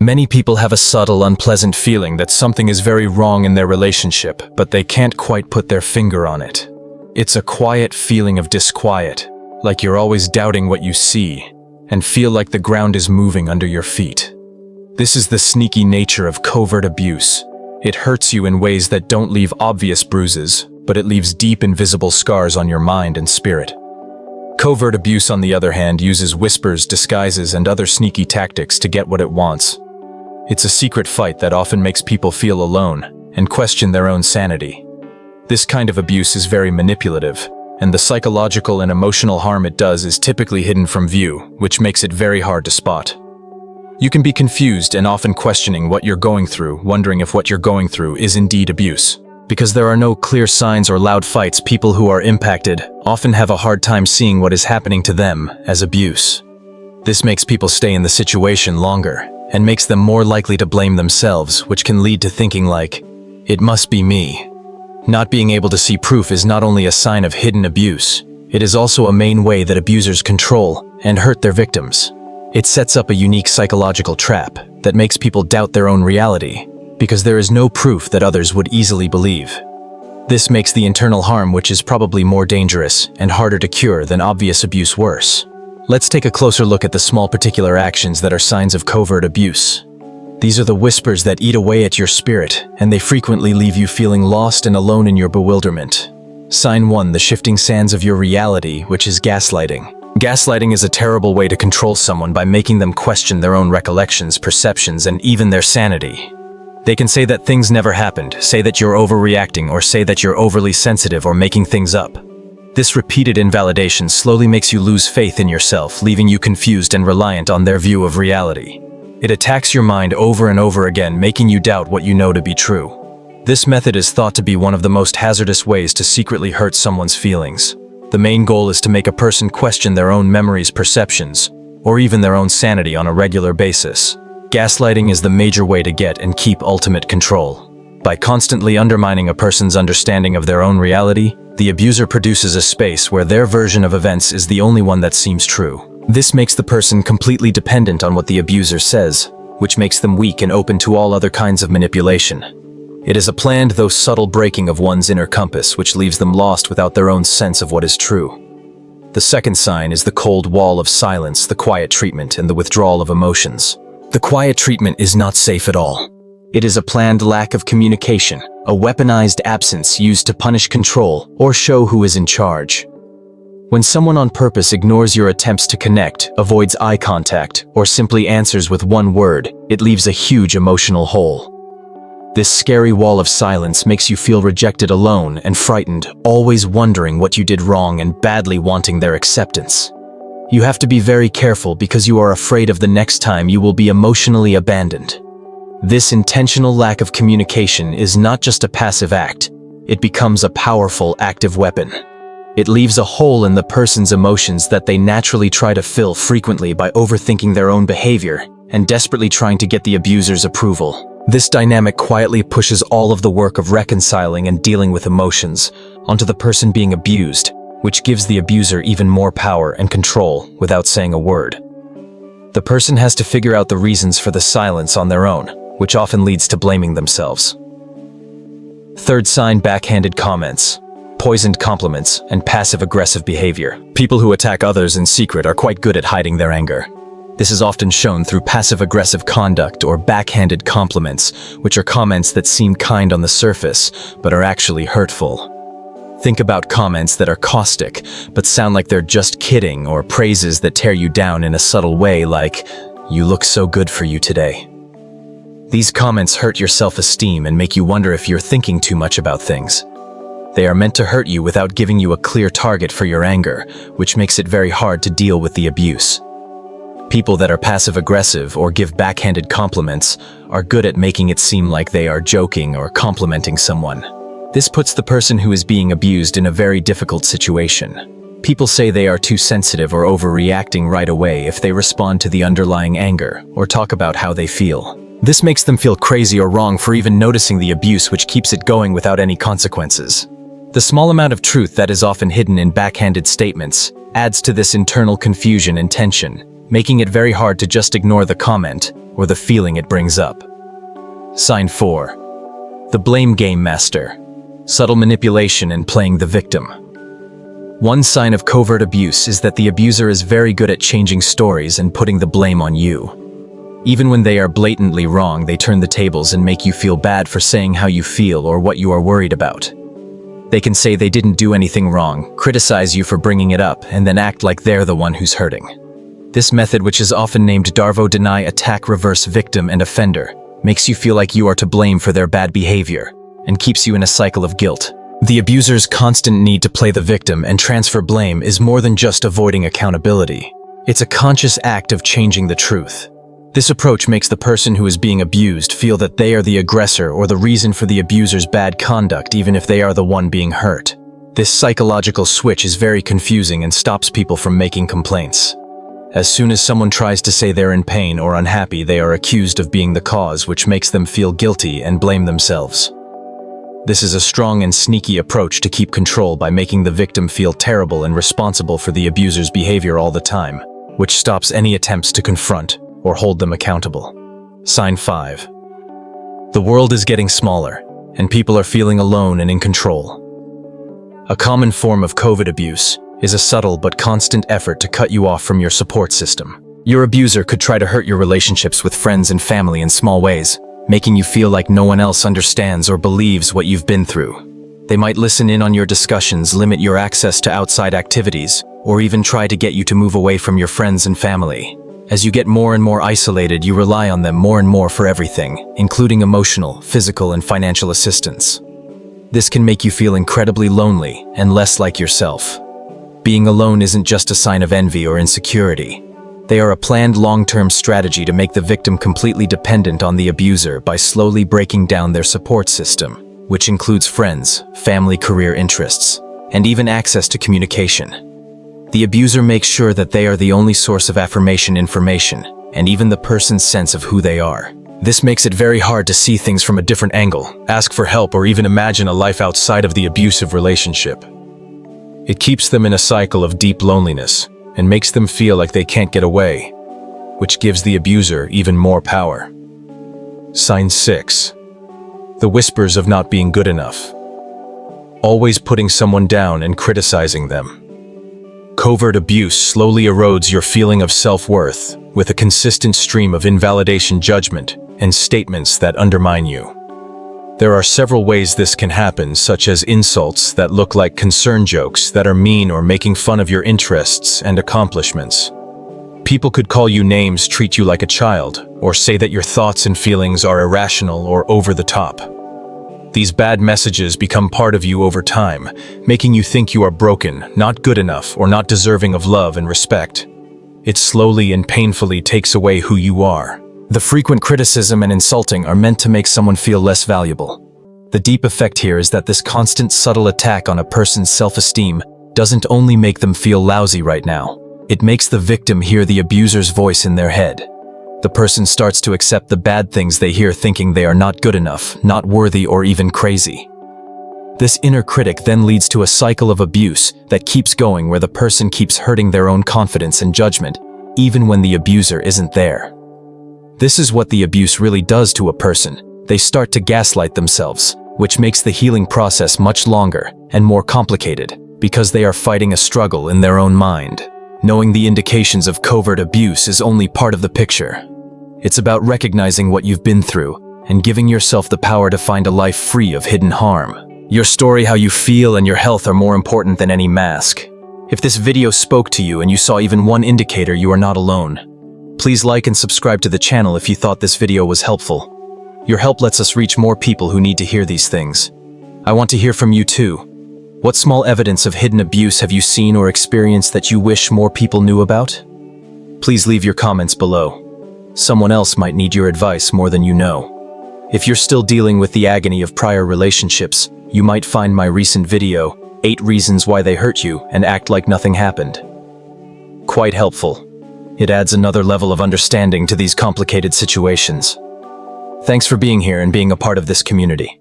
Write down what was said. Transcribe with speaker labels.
Speaker 1: Many people have a subtle, unpleasant feeling that something is very wrong in their relationship, but they can't quite put their finger on it. It's a quiet feeling of disquiet, like you're always doubting what you see, and feel like the ground is moving under your feet. This is the sneaky nature of covert abuse. It hurts you in ways that don't leave obvious bruises, but it leaves deep, invisible scars on your mind and spirit. Covert abuse, on the other hand, uses whispers, disguises, and other sneaky tactics to get what it wants. It's a secret fight that often makes people feel alone and question their own sanity. This kind of abuse is very manipulative, and the psychological and emotional harm it does is typically hidden from view, which makes it very hard to spot. You can be confused and often questioning what you're going through, wondering if what you're going through is indeed abuse. Because there are no clear signs or loud fights, people who are impacted often have a hard time seeing what is happening to them as abuse. This makes people stay in the situation longer and makes them more likely to blame themselves, which can lead to thinking like, "It must be me." Not being able to see proof is not only a sign of hidden abuse, it is also a main way that abusers control and hurt their victims. It sets up a unique psychological trap that makes people doubt their own reality, because there is no proof that others would easily believe. This makes the internal harm, which is probably more dangerous and harder to cure than obvious abuse, worse. Let's take a closer look at the small particular actions that are signs of covert abuse. These are the whispers that eat away at your spirit, and they frequently leave you feeling lost and alone in your bewilderment. Sign 1, the shifting sands of your reality, which is gaslighting. Gaslighting is a terrible way to control someone by making them question their own recollections, perceptions, and even their sanity. They can say that things never happened, say that you're overreacting, or say that you're overly sensitive or making things up. This repeated invalidation slowly makes you lose faith in yourself, leaving you confused and reliant on their view of reality. It attacks your mind over and over again, making you doubt what you know to be true. This method is thought to be one of the most hazardous ways to secretly hurt someone's feelings. The main goal is to make a person question their own memories, perceptions, or even their own sanity on a regular basis. Gaslighting is the major way to get and keep ultimate control. By constantly undermining a person's understanding of their own reality, the abuser produces a space where their version of events is the only one that seems true. This makes the person completely dependent on what the abuser says, which makes them weak and open to all other kinds of manipulation. It is a planned, though subtle, breaking of one's inner compass, which leaves them lost without their own sense of what is true. The second sign is the cold wall of silence, the quiet treatment, and the withdrawal of emotions. The quiet treatment is not safe at all. It is a planned lack of communication, a weaponized absence used to punish control or show who is in charge. When someone on purpose ignores your attempts to connect, avoids eye contact, or simply answers with one word, it leaves a huge emotional hole. This scary wall of silence makes you feel rejected, alone, and frightened, always wondering what you did wrong and badly wanting their acceptance. You have to be very careful because you are afraid of the next time you will be emotionally abandoned. This intentional lack of communication is not just a passive act, it becomes a powerful, active weapon. It leaves a hole in the person's emotions that they naturally try to fill, frequently by overthinking their own behavior and desperately trying to get the abuser's approval. This dynamic quietly pushes all of the work of reconciling and dealing with emotions onto the person being abused, which gives the abuser even more power and control without saying a word. The person has to figure out the reasons for the silence on their own, which often leads to blaming themselves. Third sign, backhanded comments, poisoned compliments, and passive-aggressive behavior. People who attack others in secret are quite good at hiding their anger. This is often shown through passive-aggressive conduct or backhanded compliments, which are comments that seem kind on the surface, but are actually hurtful. Think about comments that are caustic, but sound like they're just kidding, or praises that tear you down in a subtle way like, "You look so good for you today." These comments hurt your self-esteem and make you wonder if you're thinking too much about things. They are meant to hurt you without giving you a clear target for your anger, which makes it very hard to deal with the abuse. People that are passive-aggressive or give backhanded compliments are good at making it seem like they are joking or complimenting someone. This puts the person who is being abused in a very difficult situation. People say they are too sensitive or overreacting right away if they respond to the underlying anger or talk about how they feel. This makes them feel crazy or wrong for even noticing the abuse, which keeps it going without any consequences. The small amount of truth that is often hidden in backhanded statements adds to this internal confusion and tension, making it very hard to just ignore the comment or the feeling it brings up. Sign 4. The blame game master. Subtle manipulation and playing the victim. One sign of covert abuse is that the abuser is very good at changing stories and putting the blame on you. Even when they are blatantly wrong, they turn the tables and make you feel bad for saying how you feel or what you are worried about. They can say they didn't do anything wrong, criticize you for bringing it up, and then act like they're the one who's hurting. This method, which is often named Darvo deny attack reverse victim and offender, makes you feel like you are to blame for their bad behavior and keeps you in a cycle of guilt. The abuser's constant need to play the victim and transfer blame is more than just avoiding accountability. It's a conscious act of changing the truth. This approach makes the person who is being abused feel that they are the aggressor or the reason for the abuser's bad conduct, even if they are the one being hurt. This psychological switch is very confusing and stops people from making complaints. As soon as someone tries to say they're in pain or unhappy, they are accused of being the cause, which makes them feel guilty and blame themselves. This is a strong and sneaky approach to keep control by making the victim feel terrible and responsible for the abuser's behavior all the time, which stops any attempts to confront or hold them accountable. Sign 5. The world is getting smaller, and people are feeling alone and in control. A common form of covert abuse is a subtle but constant effort to cut you off from your support system. Your abuser could try to hurt your relationships with friends and family in small ways, making you feel like no one else understands or believes what you've been through. They might listen in on your discussions, limit your access to outside activities, or even try to get you to move away from your friends and family. As you get more and more isolated, you rely on them more and more for everything, including emotional, physical, and financial assistance. This can make you feel incredibly lonely and less like yourself. Being alone isn't just a sign of envy or insecurity. They are a planned long-term strategy to make the victim completely dependent on the abuser by slowly breaking down their support system, which includes friends, family, career interests, and even access to communication. The abuser makes sure that they are the only source of affirmation information, and even the person's sense of who they are. This makes it very hard to see things from a different angle, ask for help, or even imagine a life outside of the abusive relationship. It keeps them in a cycle of deep loneliness and makes them feel like they can't get away, which gives the abuser even more power. Sign 6. The whispers of not being good enough. Always putting someone down and criticizing them. Covert abuse slowly erodes your feeling of self-worth with a consistent stream of invalidation, judgment, and statements that undermine you. There are several ways this can happen, such as insults that look like concern jokes that are mean or making fun of your interests and accomplishments. People could call you names, treat you like a child, or say that your thoughts and feelings are irrational or over the top. These bad messages become part of you over time, making you think you are broken, not good enough, or not deserving of love and respect. It slowly and painfully takes away who you are. The frequent criticism and insulting are meant to make someone feel less valuable. The deep effect here is that this constant subtle attack on a person's self-esteem doesn't only make them feel lousy right now, it makes the victim hear the abuser's voice in their head. The person starts to accept the bad things they hear, thinking they are not good enough, not worthy, or even crazy. This inner critic then leads to a cycle of abuse that keeps going, where the person keeps hurting their own confidence and judgment, even when the abuser isn't there. This is what the abuse really does to a person. They start to gaslight themselves, which makes the healing process much longer and more complicated because they are fighting a struggle in their own mind. Knowing the indications of covert abuse is only part of the picture. It's about recognizing what you've been through and giving yourself the power to find a life free of hidden harm. Your story, how you feel, and your health are more important than any mask. If this video spoke to you and you saw even one indicator, you are not alone. Please like and subscribe to the channel if you thought this video was helpful. Your help lets us reach more people who need to hear these things. I want to hear from you too. What small evidence of hidden abuse have you seen or experienced that you wish more people knew about? Please leave your comments below. Someone else might need your advice more than you know. If you're still dealing with the agony of prior relationships, you might find my recent video, 8 Reasons Why They Hurt You and Act Like Nothing Happened, quite helpful. It adds another level of understanding to these complicated situations. Thanks for being here and being a part of this community.